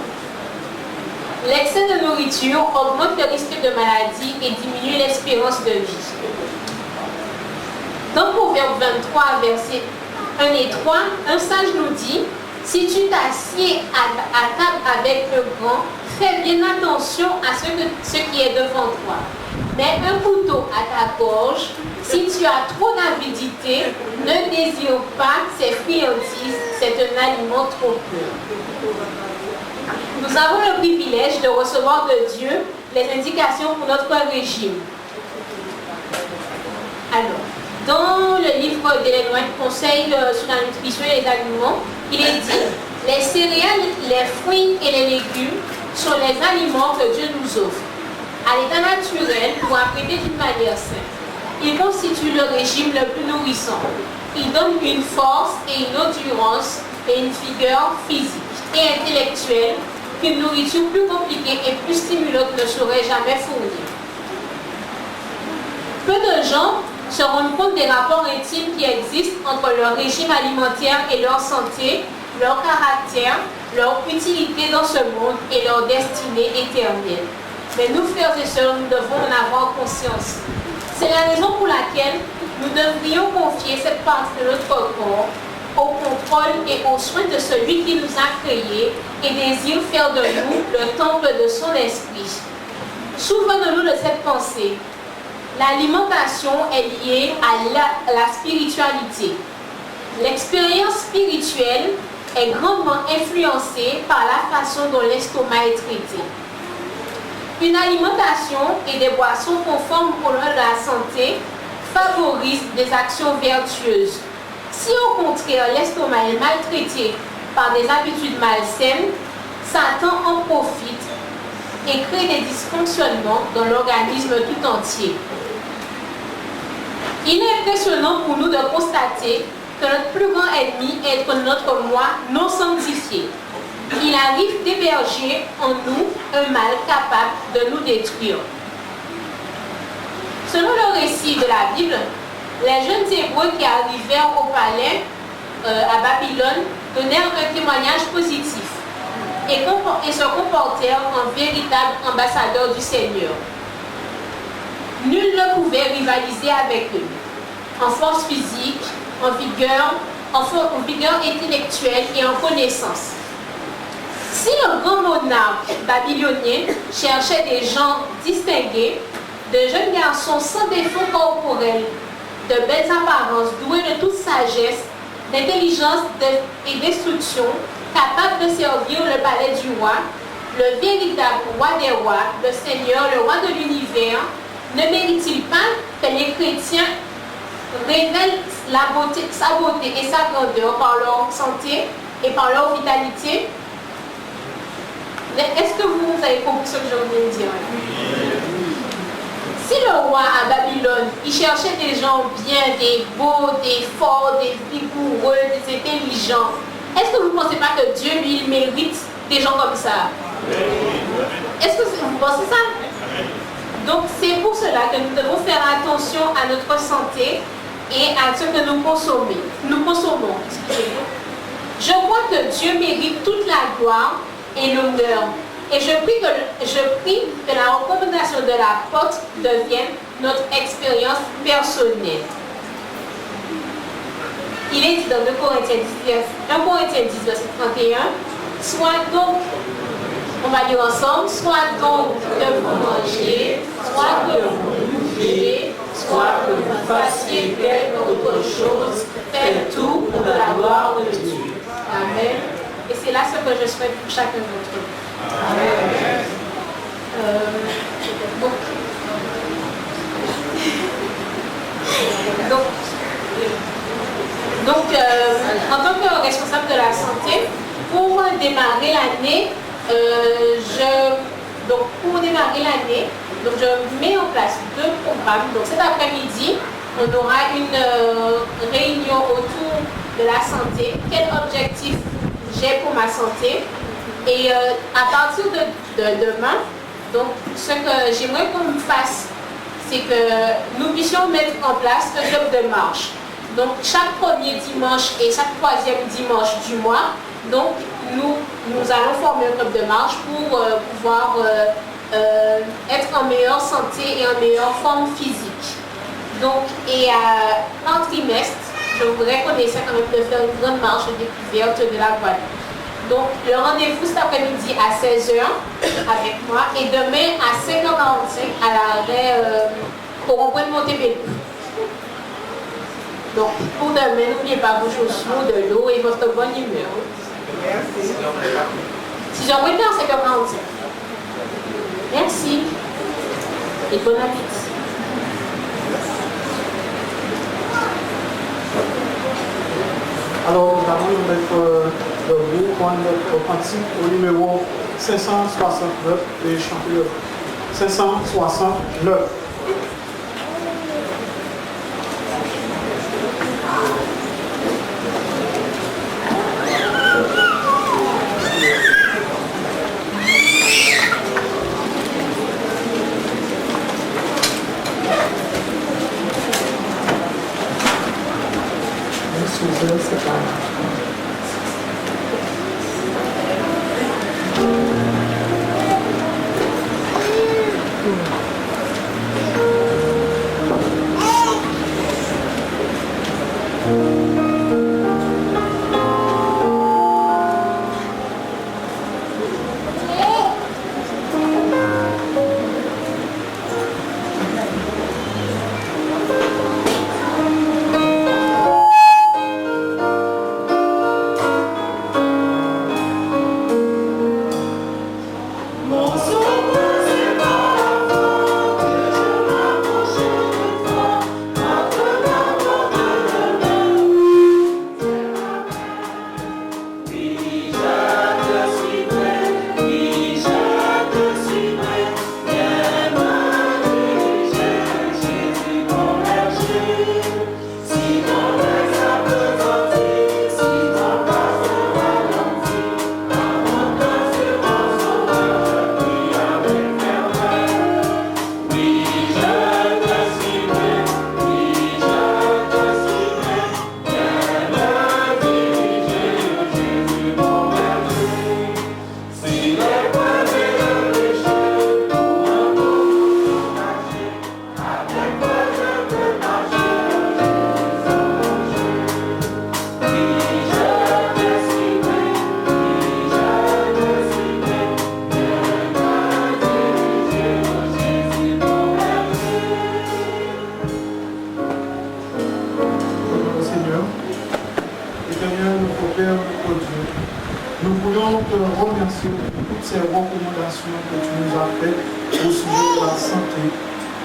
L'excès de nourriture augmente le risque de maladie et diminue l'espérance de vie. Dans Proverbe 23, versets 1 et 3, un sage nous dit: si tu t'assieds à table avec le grand, fais bien attention à ce qui est devant toi. Mets un couteau à ta gorge. Si tu as trop d'avidité, ne désire pas ces friandises, c'est un aliment trop peu. Nous avons le privilège de recevoir de Dieu les indications pour notre régime. Alors, dans le livre d'Ellen White, Conseil sur la nutrition et les aliments, il est dit: les céréales, les fruits et les légumes sont les aliments que Dieu nous offre, à l'état naturel pour apprêter d'une manière saine. Ils constituent le régime le plus nourrissant. Ils donnent une force et une endurance et une vigueur physique et intellectuelle qu'une nourriture plus compliquée et plus stimulante ne saurait jamais fournir. Peu de gens se rendent compte des rapports intimes qui existent entre leur régime alimentaire et leur santé, leur caractère, leur utilité dans ce monde et leur destinée éternelle. Mais nous, frères et sœurs, nous devons en avoir conscience. C'est la raison pour laquelle nous devrions confier cette partie de notre corps au contrôle et aux soins de celui qui nous a créés et désire faire de nous le temple de son esprit. Souvenons-nous de cette pensée. L'alimentation est liée à la spiritualité. L'expérience spirituelle est grandement influencée par la façon dont l'estomac est traité. Une alimentation et des boissons conformes aux lois de la santé favorisent des actions vertueuses. Si au contraire l'estomac est maltraité par des habitudes malsaines, Satan en profite et crée des dysfonctionnements dans l'organisme tout entier. Il est impressionnant pour nous de constater que notre plus grand ennemi est notre moi non sanctifié. Il arrive d'héberger en nous un mal capable de nous détruire. Selon le récit de la Bible, les jeunes Hébreux qui arrivèrent au palais à Babylone donnèrent un témoignage positif et se comportèrent en véritables ambassadeurs du Seigneur. Nul ne pouvait rivaliser avec eux en force physique, en vigueur intellectuelle et en connaissance. Si le grand monarque babylonien cherchait des gens distingués, de jeunes garçons sans défaut corporel, de belles apparences, doués de toute sagesse, d'intelligence et d'instruction, capables de servir le palais du roi, le véritable roi des rois, le Seigneur, le roi de l'univers, ne mérite-t-il pas que les chrétiens révèlent sa beauté et sa grandeur par leur santé et par leur vitalité. Est-ce que vous avez compris ce que je viens de dire? Si le roi à Babylone, il cherchait des gens bien, des beaux, des forts, des vigoureux, des intelligents, est-ce que vous ne pensez pas que Dieu, lui, il mérite des gens comme ça? Est-ce que vous pensez ça? Donc c'est pour cela que nous devons faire attention à notre santé et à ce que nous consommons. Excusez-moi. Je crois que Dieu mérite toute la gloire et l'honneur. Et je prie que la recommandation de l'apôtre devienne notre expérience personnelle. Il est dit dans 1 Corinthiens 10, verset 31, soit donc, on va dire ensemble, soit donc que vous mangiez, soit que vous buvez, soit que vous fassiez quelque autre chose, faites tout pour la gloire de Dieu. Amen. Et c'est là ce que je souhaite pour chacun d'entre vous. Amen. Donc, en tant que responsable de la santé, pour démarrer l'année, je mets en place 2 programmes. Donc cet après-midi, on aura une réunion autour de la santé. Quel objectif j'ai pour ma santé? Et à partir de demain, donc ce que j'aimerais qu'on fasse, c'est que nous puissions mettre en place un club de marche. Donc chaque premier dimanche et chaque troisième dimanche du mois, donc nous allons former un club de marche pour pouvoir être en meilleure santé et en meilleure forme physique. Donc, et en trimestre, je voudrais qu'on essaie quand même de faire une grande marche de découverte de la Guadeloupe. Donc le rendez-vous cet après-midi à 16h avec moi et demain à 5h45 à l'arrêt au rond-point de Montebello. Donc pour demain, n'oubliez pas vos chaussures, de l'eau et votre bonne humeur. Merci. 6h, 5h45. Merci. Et bon appétit. Alors, nous allons nous mettre debout pour notre cantique au numéro 569 et chanter le 569.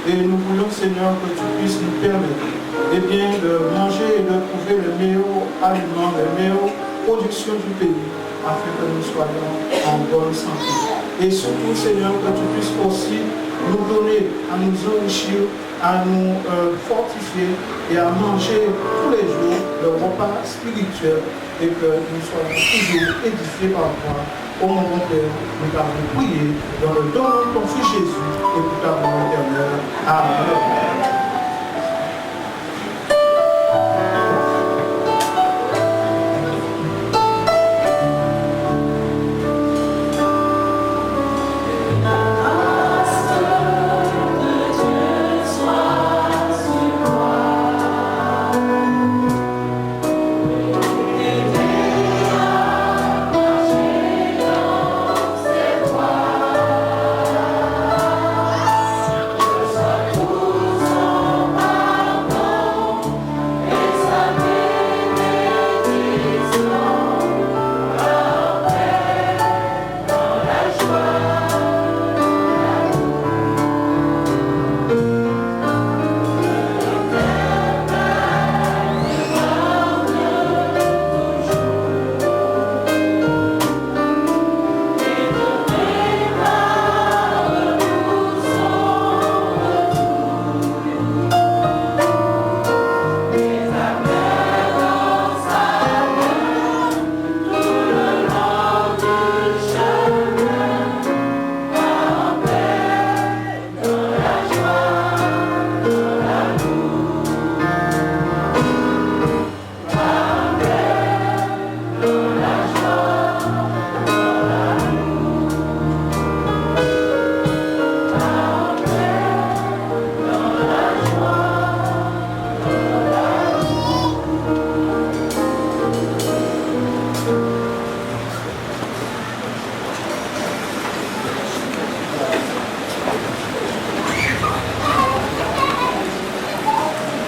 Et nous voulons, Seigneur, que tu puisses nous permettre de manger et de trouver les meilleurs aliments, les meilleures productions du pays, afin que nous soyons en bonne santé. Et surtout, Seigneur, que tu puisses aussi nous donner à nous enrichir, à nous fortifier et à manger tous les jours le repas spirituel et que nous soyons toujours édifiés par toi. Ô mon bon Père, nous t'avons prié dans le nom de ton Fils Jésus et pour ta gloire éternelle. Amen.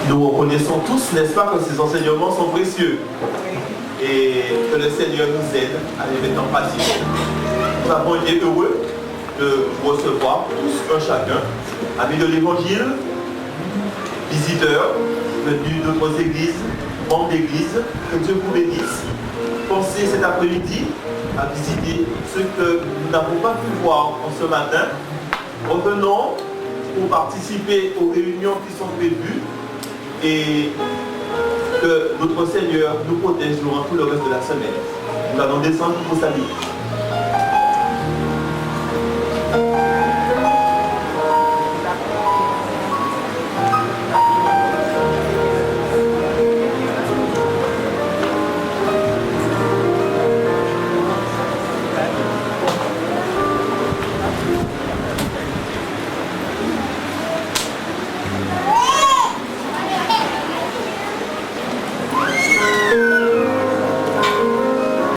Nous reconnaissons tous, n'est-ce pas, que ces enseignements sont précieux et que le Seigneur nous aide à les mettre en pratique. Nous avons été heureux de vous recevoir tous un chacun, amis de l'Évangile, visiteurs venus d'autres églises, membres d'église, que Dieu vous bénisse. Pensez cet après-midi à visiter ceux que nous n'avons pas pu voir en ce matin. Revenons pour participer aux réunions qui sont prévues et que notre Seigneur nous protège durant tout le reste de la semaine. Nous allons descendre pour saluer.